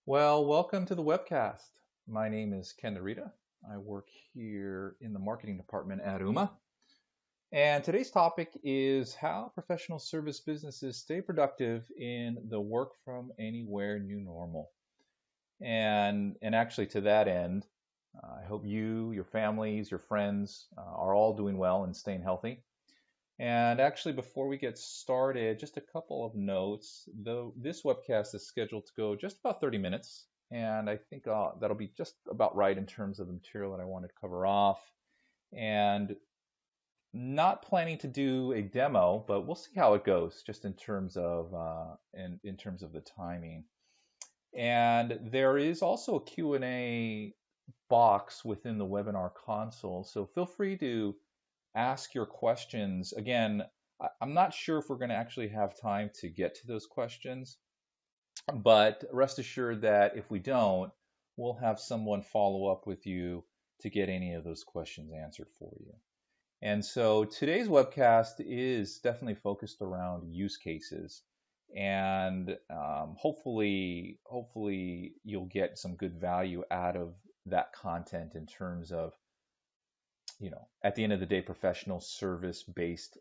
Well, welcome to the webcast. My name is Ken Narita. I work here in the marketing department at Ooma. And today's topic is how professional service businesses stay productive in the work from anywhere new normal. And actually, to that end, I hope you, your families, your friends are all doing well and staying healthy. And actually, before we get started, just a couple of notes. Though this webcast is scheduled to go just about 30 minutes, and I think that'll be just about right in terms of the material that I want to cover off. And not planning to do a demo, but we'll see how it goes, just in terms of in terms of the timing. And there is also a Q&A box within the webinar console, so feel free to ask your questions. Again, I'm not sure if we're going to actually have time to get to those questions, but rest assured that if we don't, we'll have someone follow up with you to get any of those questions answered for you. And so today's webcast is definitely focused around use cases, and hopefully you'll get some good value out of that content in terms of, at the end of the day, professional service based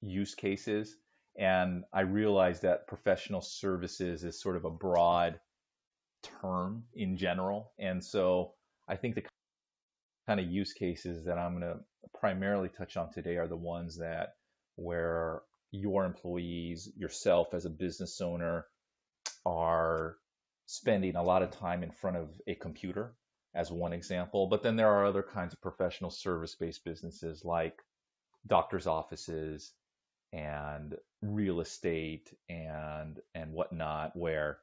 use cases. And I realize that professional services is sort of a broad term in general. And so I think the kind of use cases that I'm going to primarily touch on today are the ones that where your employees, yourself as a business owner, are spending a lot of time in front of a computer as one example. But then there are other kinds of professional service based businesses like doctor's offices and real estate and whatnot, where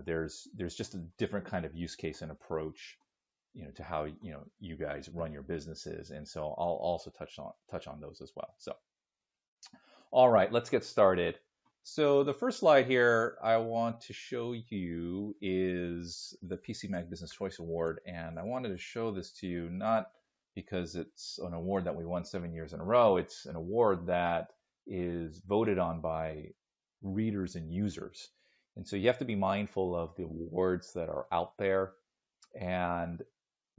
there's just a different kind of use case and approach, to how you guys run your businesses. And so I'll also touch on those as well. So all right, let's get started. So the first slide here I want to show you is the PC Mag Business Choice Award, and I wanted to show this to you not because it's an award that we won 7 years in a row. It's an award that is voted on by readers and users. And so you have to be mindful of the awards that are out there. And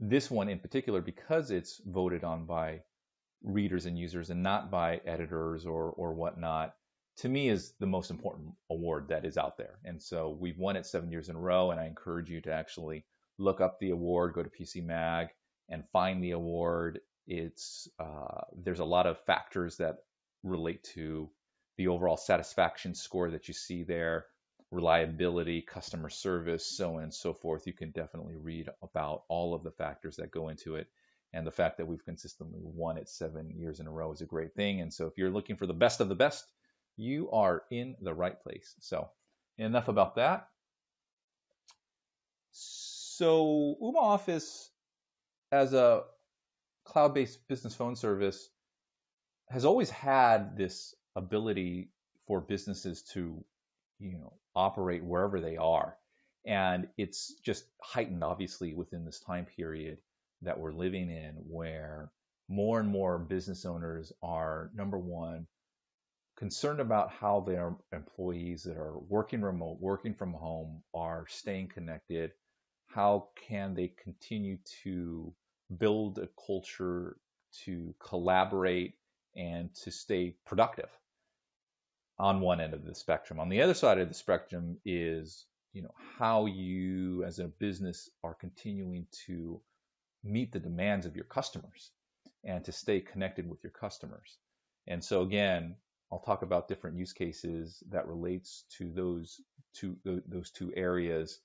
this one in particular, because it's voted on by readers and users and not by editors or whatnot, to me is the most important award that is out there. And so we've won it 7 years in a row, and I encourage you to actually look up the award, go to PC Mag and find the award. There's a lot of factors that relate to the overall satisfaction score that you see there, reliability, customer service, so on and so forth. You can definitely read about all of the factors that go into it. And the fact that we've consistently won it 7 years in a row is a great thing. And so if you're looking for the best of the best, you are in the right place. So enough about that. So Ooma Office, as a cloud-based business phone service, has always had this ability for businesses to, operate wherever they are. And it's just heightened, obviously, within this time period that we're living in, where more and more business owners are, number one, concerned about how their employees that are working remote, working from home, are staying connected. How can they continue to build a culture to collaborate and to stay productive on one end of the spectrum? On the other side of the spectrum is, how you as a business are continuing to meet the demands of your customers and to stay connected with your customers. And so again, I'll talk about different use cases that relates to those two areas.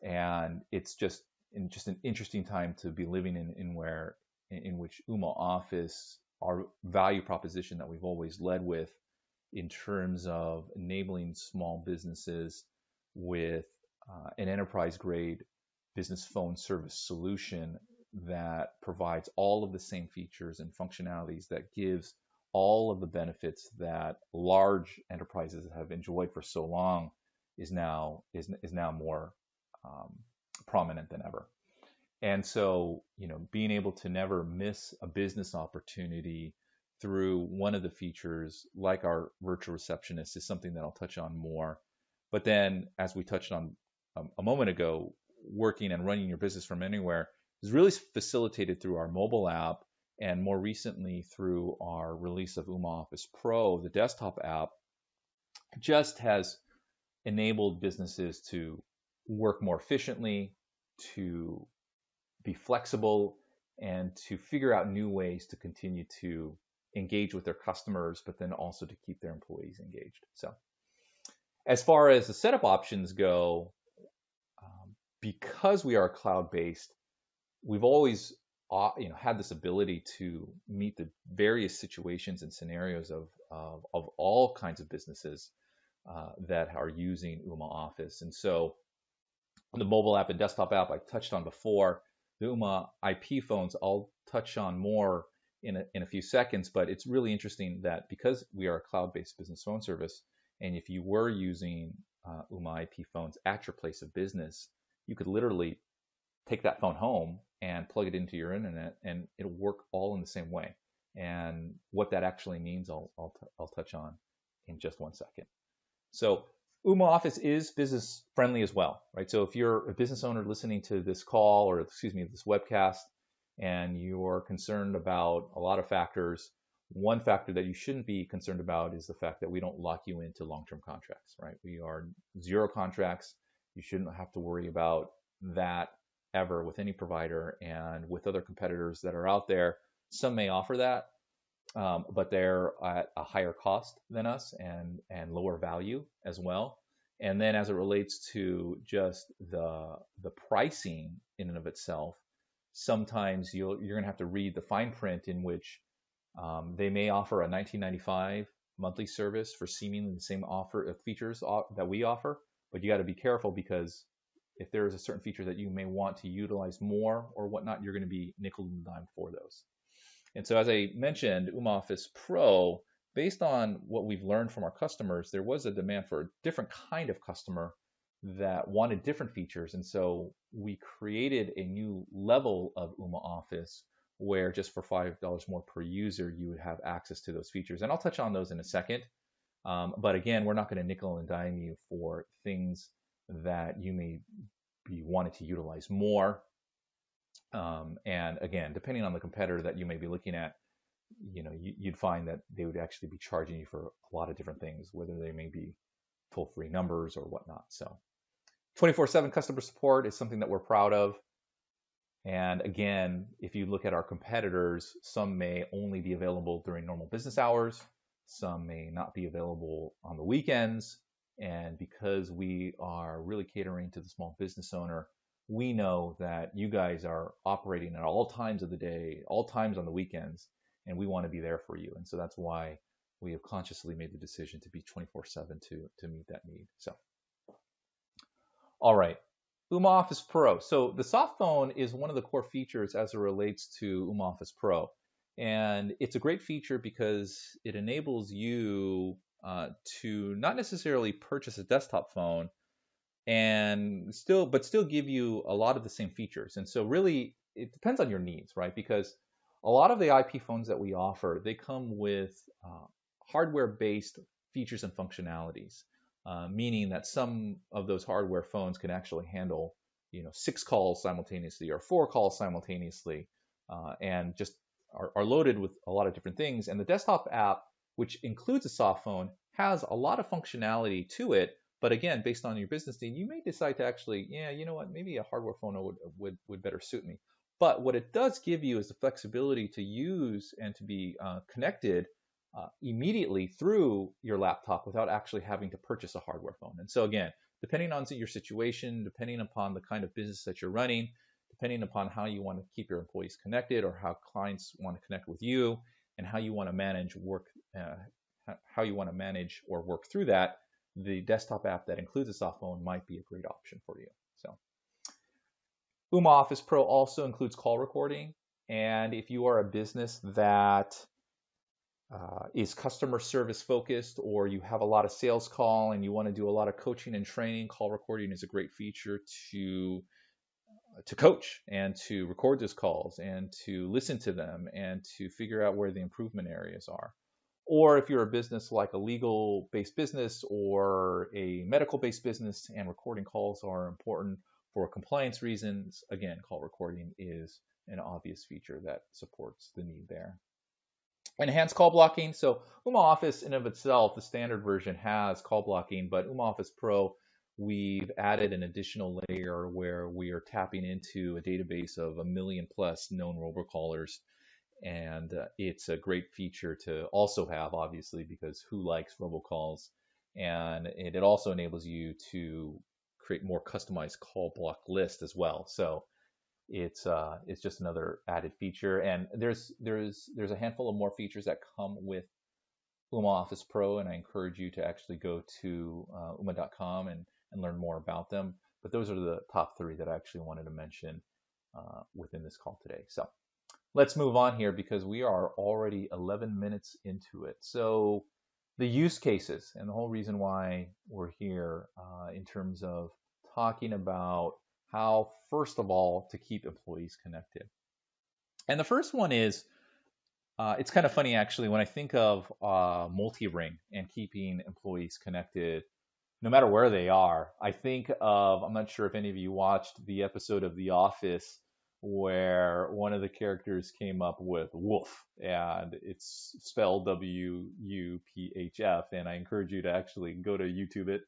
And it's just an interesting time to be living in which Ooma Office, our value proposition that we've always led with in terms of enabling small businesses with an enterprise grade business phone service solution that provides all of the same features and functionalities, that gives all of the benefits that large enterprises have enjoyed for so long, is now more prominent than ever. And so, being able to never miss a business opportunity through one of the features, like our virtual receptionist, is something that I'll touch on more. But then, as we touched on a moment ago, working and running your business from anywhere is really facilitated through our mobile app, and more recently through our release of Ooma Office Pro, the desktop app, just has enabled businesses to work more efficiently, to be flexible, and to figure out new ways to continue to engage with their customers, but then also to keep their employees engaged. So as far as the setup options go, because we are cloud-based, we've always had this ability to meet the various situations and scenarios of all kinds of businesses that are using Ooma Office. And so the mobile app and desktop app I touched on before, the Ooma IP phones I'll touch on more in a few seconds, but it's really interesting that because we are a cloud-based business phone service, and if you were using Ooma IP phones at your place of business, you could literally take that phone home and plug it into your internet, and it'll work all in the same way. And what that actually means, I'll touch on in just one second. So Ooma Office is business friendly as well, right? So if you're a business owner listening to this call, or excuse me, this webcast, and you're concerned about a lot of factors, one factor that you shouldn't be concerned about is the fact that we don't lock you into long-term contracts, right? We are zero contracts. You shouldn't have to worry about that ever with any provider, and with other competitors that are out there. Some may offer that, but they're at a higher cost than us, and lower value as well. And then as it relates to just the pricing in and of itself, sometimes you're going to have to read the fine print, in which they may offer a $19.95 monthly service for seemingly the same features that we offer, but you got to be careful, because if there is a certain feature that you may want to utilize more or whatnot, you're going to be nickel and dime for those. And so, as I mentioned, Ooma Office Pro, based on what we've learned from our customers, there was a demand for a different kind of customer that wanted different features. And so we created a new level of Ooma Office where just for $5 more per user, you would have access to those features. And I'll touch on those in a second. But again, we're not going to nickel and dime you for things that you may be wanting to utilize more. And again, depending on the competitor that you may be looking at, you'd find that they would actually be charging you for a lot of different things, whether they may be toll-free numbers or whatnot. So 24/7 customer support is something that we're proud of. And again, if you look at our competitors, some may only be available during normal business hours. Some may not be available on the weekends. And because we are really catering to the small business owner, we know that you guys are operating at all times of the day, all times on the weekends, and we want to be there for you. And so that's why we have consciously made the decision to be 24/7 to meet that need. So, all right, Ooma Office Pro. So the soft phone is one of the core features as it relates to Ooma Office Pro. And it's a great feature because it enables you to not necessarily purchase a desktop phone but still give you a lot of the same features. And so really it depends on your needs, right? Because a lot of the IP phones that we offer, they come with hardware-based features and functionalities, meaning that some of those hardware phones can actually handle 6 calls simultaneously or 4 calls simultaneously, and just are loaded with a lot of different things. And the desktop app, which includes a soft phone, has a lot of functionality to it. But again, based on your business need, you may decide to actually, maybe a hardware phone would better suit me. But what it does give you is the flexibility to use and to be connected immediately through your laptop without actually having to purchase a hardware phone. And so again, depending on your situation, depending upon the kind of business that you're running, depending upon how you want to keep your employees connected or how clients want to connect with you, and how you want to manage or work through that, the desktop app that includes a soft phone might be a great option for you. So Ooma Office Pro also includes call recording. And if you are a business that is customer service focused, or you have a lot of sales call and you want to do a lot of coaching and training, call recording is a great feature to coach and to record those calls and to listen to them and to figure out where the improvement areas are. Or if you're a business like a legal based business or a medical based business and recording calls are important for compliance reasons, again, call recording is an obvious feature that supports the need there. Enhanced call blocking. So Ooma Office in of itself, the standard version has call blocking, but Ooma Office Pro, we've added an additional layer where we are tapping into a database of 1 million plus known robocallers. And it's a great feature to also have, obviously, because who likes robocalls? And it also enables you to create more customized call block list as well. So it's just another added feature, and there's a handful of more features that come with Ooma Office Pro, and I encourage you to actually go to ooma.com and learn more about them. But those are the top three that I actually wanted to mention within this call today. So let's move on here because we are already 11 minutes into it. So the use cases and the whole reason why we're here in terms of talking about how, first of all, to keep employees connected. And the first one is, it's kind of funny actually, when I think of multi-ring and keeping employees connected, no matter where they are, I think of, I'm not sure if any of you watched the episode of The Office where one of the characters came up with Wolf, and it's spelled Wuphf, and I encourage you to actually go to YouTube it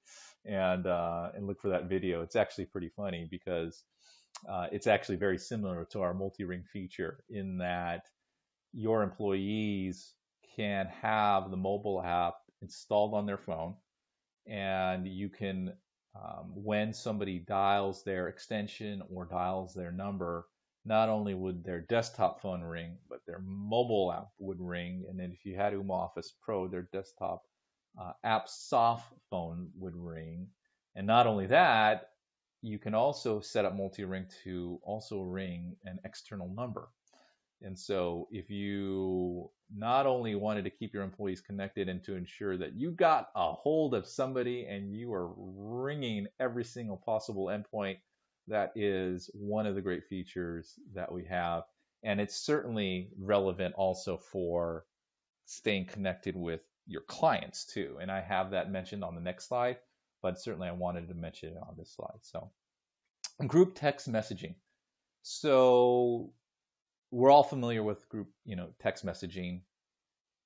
and look for that video. It's actually pretty funny because it's actually very similar to our multi-ring feature in that your employees can have the mobile app installed on their phone, and you can, when somebody dials their extension or dials their number, not only would their desktop phone ring, but their mobile app would ring. And then if you had Ooma Office Pro, their desktop app soft phone would ring. And not only that, you can also set up multi-ring to also ring an external number. And so if you not only wanted to keep your employees connected and to ensure that you got a hold of somebody and you are ringing every single possible endpoint, that is one of the great features that we have. And it's certainly relevant also for staying connected with your clients too. And I have that mentioned on the next slide, but certainly I wanted to mention it on this slide. So group text messaging. So we're all familiar with group, text messaging.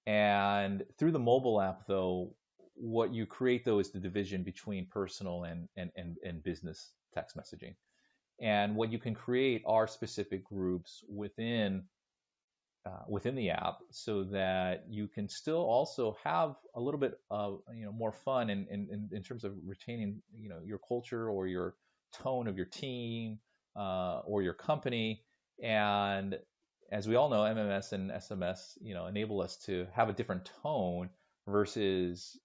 And through the mobile app, though, what you create, though, is the division between personal and business text messaging. And what you can create are specific groups within the app, so that you can still also have a little bit of more fun in terms of retaining your culture or your tone of your team or your company. And as we all know, MMS and SMS enable us to have a different tone versus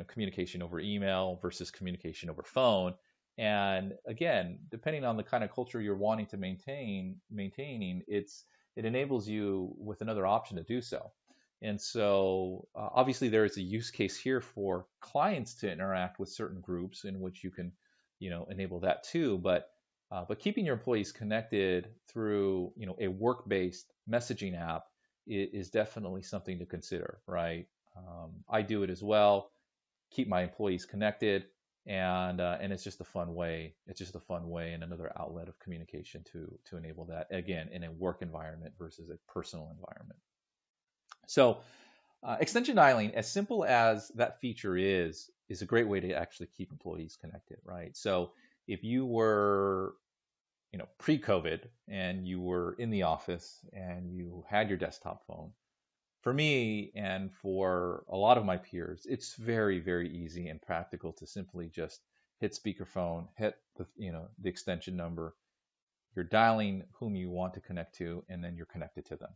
communication over email versus communication over phone. And again, depending on the kind of culture you're wanting to maintaining, it enables you with another option to do so. And so obviously there is a use case here for clients to interact with certain groups in which you can enable that too. But keeping your employees connected through a work-based messaging app is definitely something to consider, right? I do it as well. Keep my employees connected, and it's just a fun way. It's just a fun way and another outlet of communication to enable that, again, in a work environment versus a personal environment. So extension dialing, as simple as that feature is a great way to actually keep employees connected, right? So if you were pre-COVID and you were in the office and you had your desktop phone, for me and for a lot of my peers, it's very, very easy and practical to simply just hit speakerphone, hit the extension number, you're dialing whom you want to connect to, and then you're connected to them.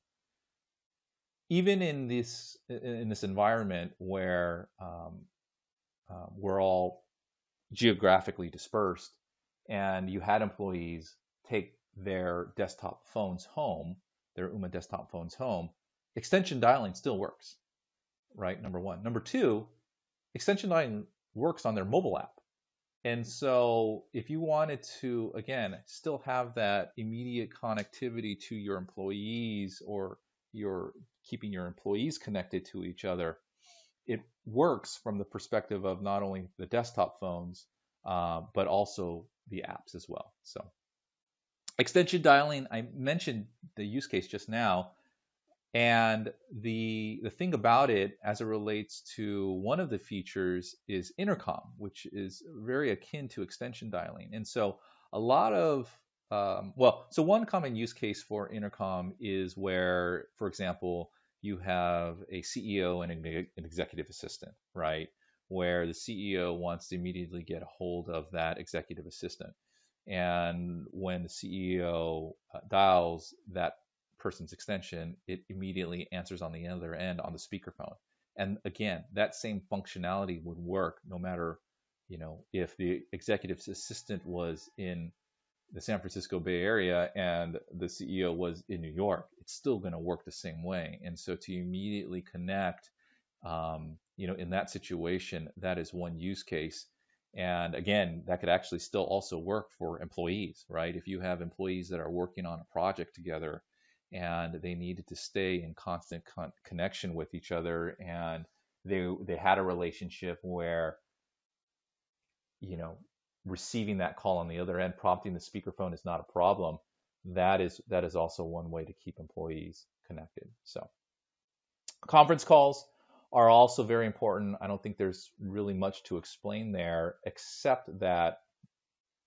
Even in this environment where we're all geographically dispersed, and you had employees take their desktop phones home, their Ooma desktop phones home, extension dialing still works, right? Number one. Number two, extension dialing works on their mobile app. And so if you wanted to, again, still have that immediate connectivity to your employees, or you're keeping your employees connected to each other, works from the perspective of not only the desktop phones, but also the apps as well. So extension dialing, I mentioned the use case just now, and the thing about it as it relates to one of the features is intercom, which is very akin to extension dialing. And so a lot of so one common use case for intercom is where, for example, you have a CEO and an executive assistant, right? Where the CEO wants to immediately get a hold of that executive assistant. And when the CEO dials that person's extension, it immediately answers on the other end on the speakerphone. And again, that same functionality would work no matter, if the executive assistant was in the San Francisco Bay Area and the CEO was in New York. It's still going to work the same way. And so to immediately connect, in that situation, that is one use case. And again, that could actually still also work for employees, right? If you have employees that are working on a project together and they needed to stay in constant connection with each other, and they had a relationship where, receiving that call on the other end, prompting the speakerphone is not a problem. That is also one way to keep employees connected. So conference calls are also very important. I don't think there's really much to explain there, except that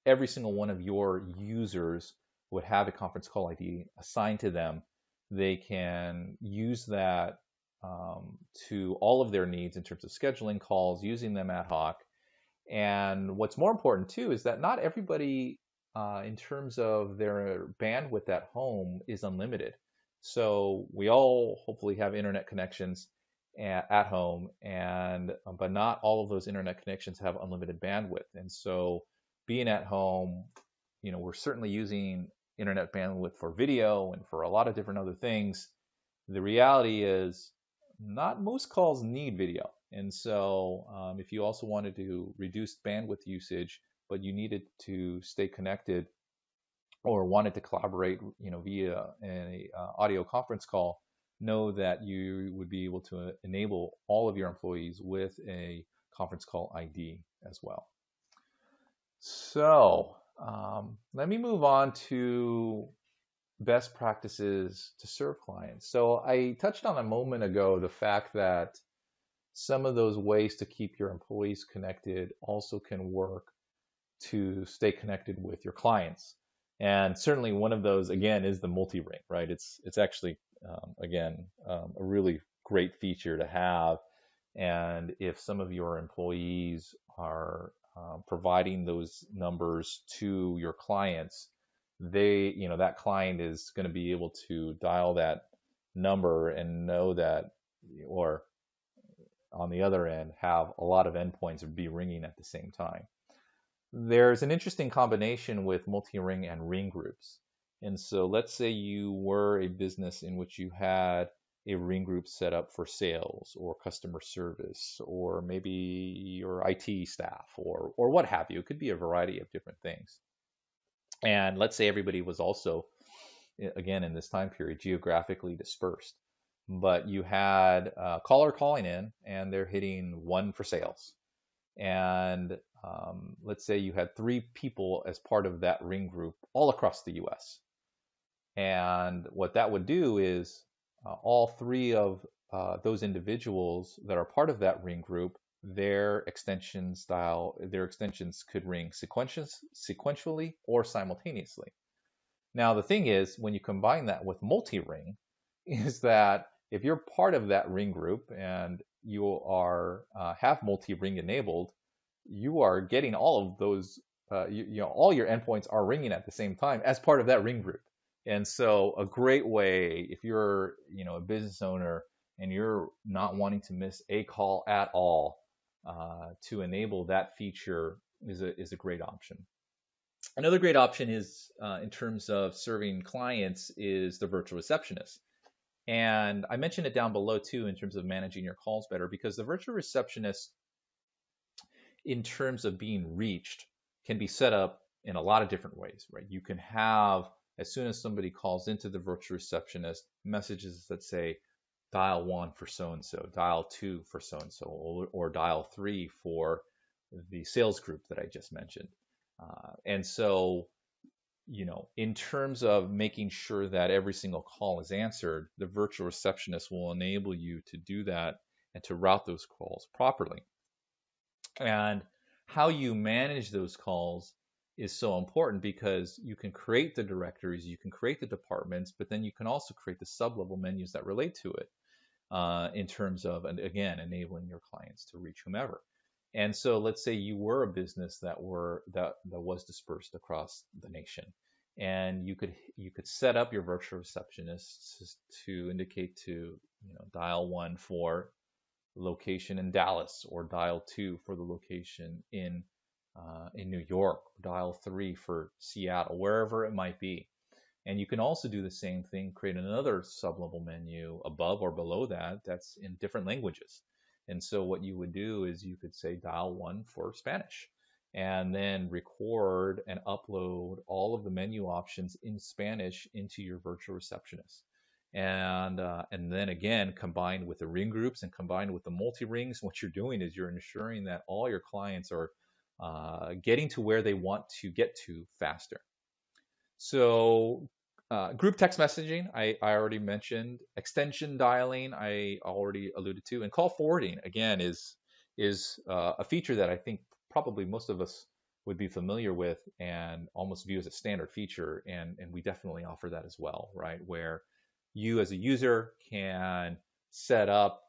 every single one of your users would have a conference call ID assigned to them. They can use that to all of their needs in terms of scheduling calls, using them ad hoc. And what's more important too is that not everybody, in terms of their bandwidth at home, is unlimited. So we all hopefully have internet connections at home, but not all of those internet connections have unlimited bandwidth. And so being at home, we're certainly using internet bandwidth for video and for a lot of different other things. The reality is not most calls need video. And so if you also wanted to reduce bandwidth usage, but you needed to stay connected or wanted to collaborate, via an audio conference call, know that you would be able to enable all of your employees with a conference call ID as well. So let me move on to best practices to serve clients. So I touched on a moment ago the fact that some of those ways to keep your employees connected also can work to stay connected with your clients. And certainly one of those, again, is the multi-ring, right? It's actually, a really great feature to have. And if some of your employees are providing those numbers to your clients, that client is going to be able to dial that number and know that, or on the other end, have a lot of endpoints be ringing at the same time. There's an interesting combination with multi-ring and ring groups. And so let's say you were a business in which you had a ring group set up for sales or customer service, or maybe your IT staff, or what have you. It could be a variety of different things. And let's say everybody was also, again, in this time period, geographically dispersed. But you had a caller calling in and they're hitting 1 for sales. And let's say you had 3 people as part of that ring group all across the US. And what that would do is all 3 of those individuals that are part of that ring group, their extensions could ring sequentially or simultaneously. Now, the thing is, when you combine that with multi-ring, is that if you're part of that ring group and you are have multi-ring enabled, you are getting all of those, all your endpoints are ringing at the same time as part of that ring group. And so a great way, if you're, a business owner and you're not wanting to miss a call at all, to enable that feature is a great option. Another great option is, in terms of serving clients, is the virtual receptionist. And I mentioned it down below too, in terms of managing your calls better, because the virtual receptionist, in terms of being reached, can be set up in a lot of different ways, right? You can have, as soon as somebody calls into the virtual receptionist, messages that say, dial 1 for so-and-so, dial 2 for so-and-so, or dial 3 for the sales group that I just mentioned. And so, in terms of making sure that every single call is answered, the virtual receptionist will enable you to do that and to route those calls properly. And how you manage those calls is so important because you can create the directories, you can create the departments, but then you can also create the sub-level menus that relate to it in terms of, and again, enabling your clients to reach whomever. And so let's say you were a business that was dispersed across the nation, and you could set up your virtual receptionists to indicate to dial 1 for location in Dallas, or dial 2 for the location in New York, dial 3 for Seattle, wherever it might be. And you can also do the same thing, create another sub-level menu above or below that that's in different languages. And so what you would do is you could say dial 1 for Spanish, and then record and upload all of the menu options in Spanish into your virtual receptionist. And then again, combined with the ring groups and combined with the multi-rings, what you're doing is you're ensuring that all your clients are getting to where they want to get to faster. So group text messaging, I already mentioned. Extension dialing, I already alluded to. And call forwarding, again, is a feature that I think probably most of us would be familiar with and almost view as a standard feature. And we definitely offer that as well, right? Where you as a user can set up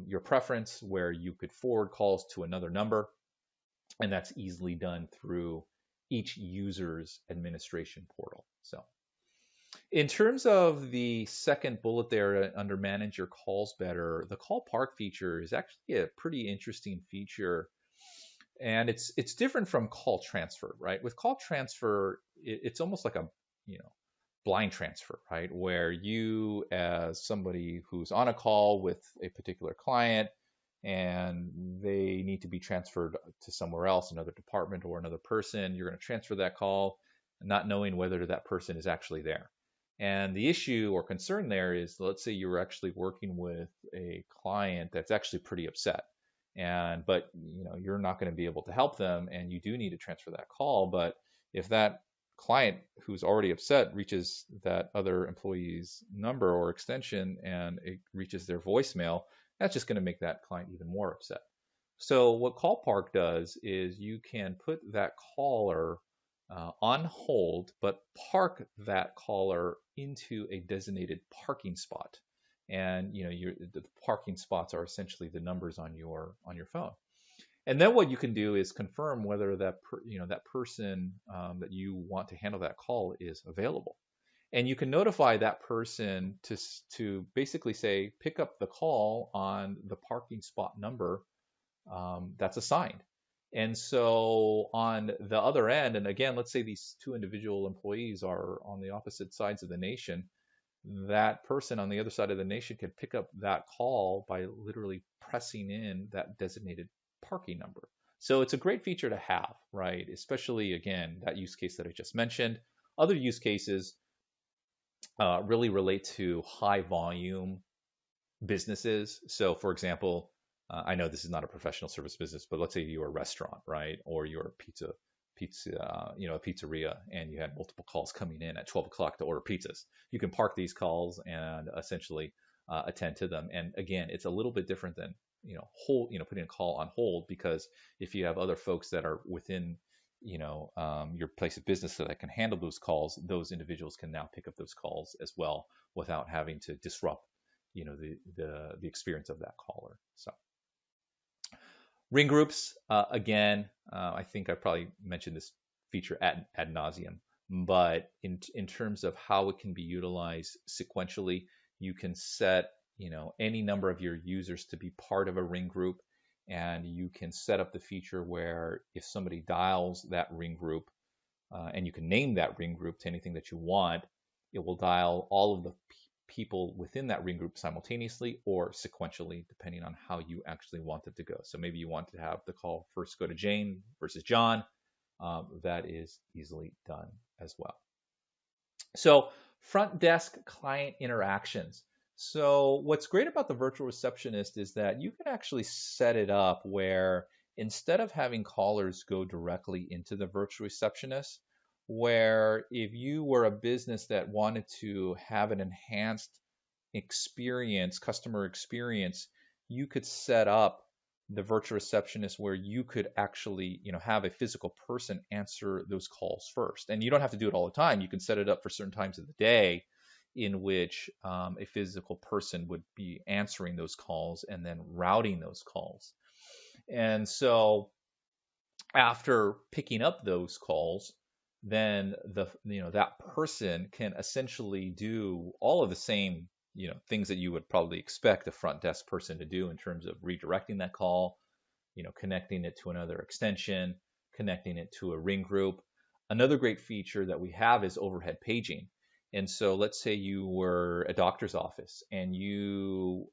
your preference where you could forward calls to another number. And that's easily done through each user's administration portal. So in terms of the second bullet there under manage your calls better, the call park feature is actually a pretty interesting feature. And it's different from call transfer, right? With call transfer, it's almost like a blind transfer, right? Where you, as somebody who's on a call with a particular client, and they need to be transferred to somewhere else, another department or another person, you're going to transfer that call, not knowing whether that person is actually there. And the issue or concern there is, let's say you're actually working with a client that's actually pretty upset, but you're not going to be able to help them, and you do need to transfer that call. But if that client who's already upset reaches that other employee's number or extension and it reaches their voicemail, that's just going to make that client even more upset. So what Call Park does is you can put that caller on hold, but park that caller into a designated parking spot. And the parking spots are essentially the numbers on your phone. And then what you can do is confirm whether that person that you want to handle that call is available. And you can notify that person to basically say, pick up the call on the parking spot number that's assigned. And so on the other end, and again, let's say these two individual employees are on the opposite sides of the nation, that person on the other side of the nation could pick up that call by literally pressing in that designated parking number. So it's a great feature to have, right? Especially, again, that use case that I just mentioned. Other use cases really relate to high volume businesses. So for example, I know this is not a professional service business, but let's say you're a restaurant, right? Or you're a pizzeria, and you had multiple calls coming in at 12 o'clock to order pizzas. You can park these calls and essentially attend to them. And again, it's a little bit different than putting a call on hold, because if you have other folks that are within your place of business that can handle those calls, those individuals can now pick up those calls as well without having to disrupt the experience of that caller. So ring groups, again, I think I probably mentioned this feature ad nauseum, but in terms of how it can be utilized sequentially, you can set any number of your users to be part of a ring group, and you can set up the feature where if somebody dials that ring group, and you can name that ring group to anything that you want, it will dial all of the people within that ring group simultaneously or sequentially, depending on how you actually want it to go. So maybe you want to have the call first go to Jane versus John. That is easily done as well. So front desk client interactions. So what's great about the virtual receptionist is that you can actually set it up where instead of having callers go directly into the virtual receptionist, where if you were a business that wanted to have an enhanced experience, customer experience, you could set up the virtual receptionist where you could actually, have a physical person answer those calls first. And you don't have to do it all the time. You can set it up for certain times of the day in which a physical person would be answering those calls and then routing those calls. And so after picking up those calls, then that person can essentially do all of the same things that you would probably expect a front desk person to do in terms of redirecting that call, connecting it to another extension, connecting it to a ring group. Another great feature that we have is overhead paging. And so let's say you were a doctor's office and you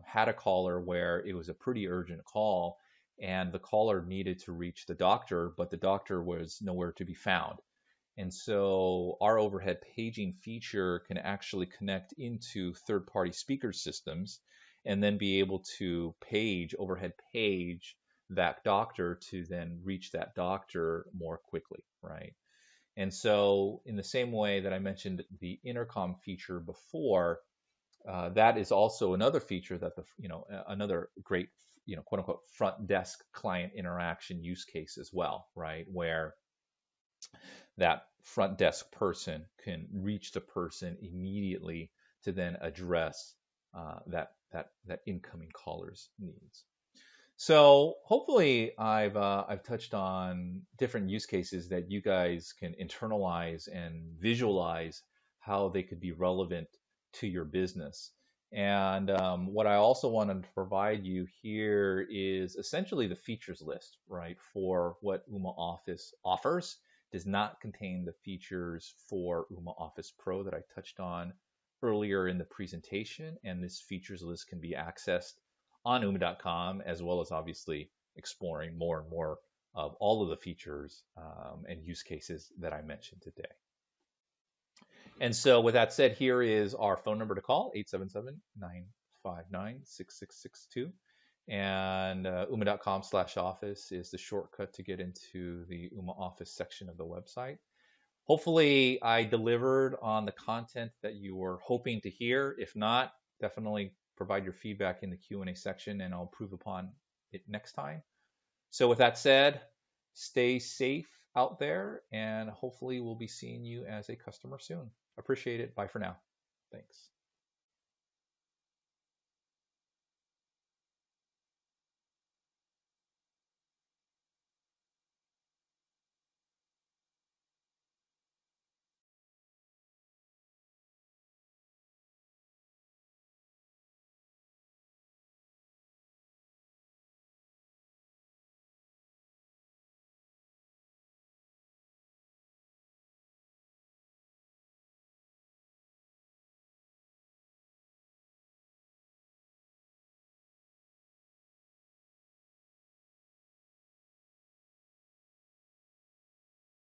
had a caller where it was a pretty urgent call and the caller needed to reach the doctor, but the doctor was nowhere to be found. And so our overhead paging feature can actually connect into third-party speaker systems and then be able to overhead page that doctor to then reach that doctor more quickly, right? And so in the same way that I mentioned the intercom feature before, that is also another feature that another great, quote unquote, front desk client interaction use case as well, right? Where that front desk person can reach the person immediately to then address that incoming caller's needs. So hopefully I've touched on different use cases that you guys can internalize and visualize how they could be relevant to your business. And what I also wanted to provide you here is essentially the features list, right, for what Ooma Office offers. Does not contain the features for Ooma Office Pro that I touched on earlier in the presentation, and this features list can be accessed on Ooma.com, as well as obviously exploring more and more of all of the features and use cases that I mentioned today. And so with that said, here is our phone number to call, 877-959-6662. And Ooma.com/office is the shortcut to get into the Ooma Office section of the website. Hopefully I delivered on the content that you were hoping to hear. If not, definitely provide your feedback in the Q&A section and I'll improve upon it next time. So with that said, stay safe out there and hopefully we'll be seeing you as a customer soon. Appreciate it. Bye for now. Thanks.